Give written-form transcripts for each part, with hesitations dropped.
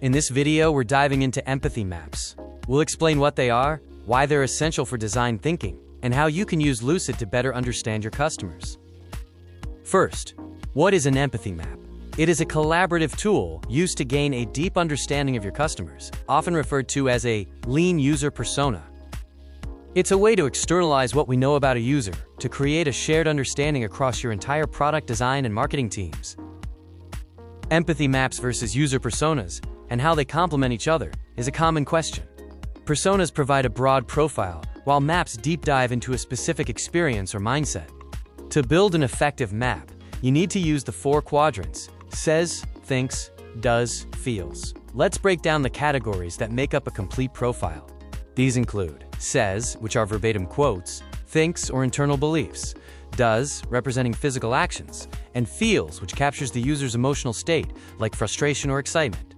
In this video, we're diving into empathy maps. We'll explain what they are, why they're essential for design thinking, and how you can use Lucid to better understand your customers. First, what is an empathy map? It is a collaborative tool used to gain a deep understanding of your customers, often referred to as a lean user persona. It's a way to externalize what we know about a user to create a shared understanding across your entire product design and marketing teams. Empathy maps versus user personas and how they complement each other is a common question. Personas provide a broad profile, while maps deep dive into a specific experience or mindset. To build an effective map, you need to use the 4 quadrants: says, thinks, does, feels. Let's break down the categories that make up a complete profile. These include says, which are verbatim quotes, thinks or internal beliefs, does, representing physical actions, and feels, which captures the user's emotional state, like frustration or excitement.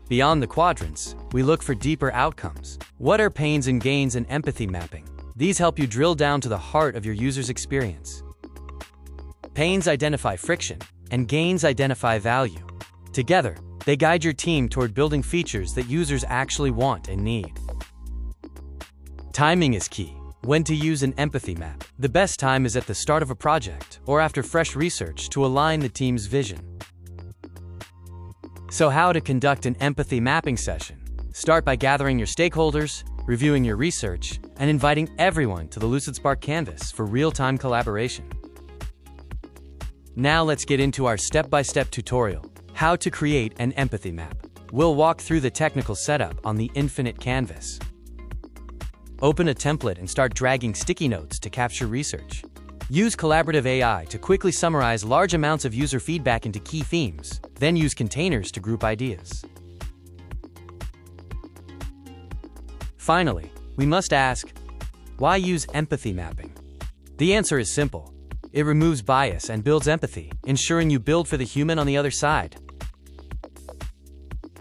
Beyond the quadrants, we look for deeper outcomes. What are pains and gains in empathy mapping? These help you drill down to the heart of your user's experience. Pains identify friction, and gains identify value. Together, they guide your team toward building features that users actually want and need. Timing is key. When to use an empathy map? The best time is at the start of a project or after fresh research to align the team's vision. So how to conduct an empathy mapping session? Start by gathering your stakeholders, reviewing your research, and inviting everyone to the Lucidspark canvas for real-time collaboration. Now let's get into our step-by-step tutorial, how to create an empathy map. We'll walk through the technical setup on the infinite canvas. Open a template and start dragging sticky notes to capture research. Use collaborative AI to quickly summarize large amounts of user feedback into key themes, then use containers to group ideas. Finally, we must ask, why use empathy mapping? The answer is simple. It removes bias and builds empathy, ensuring you build for the human on the other side.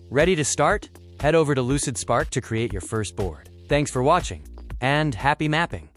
Ready to start? Head over to Lucidspark to create your first board. Thanks for watching, and happy mapping!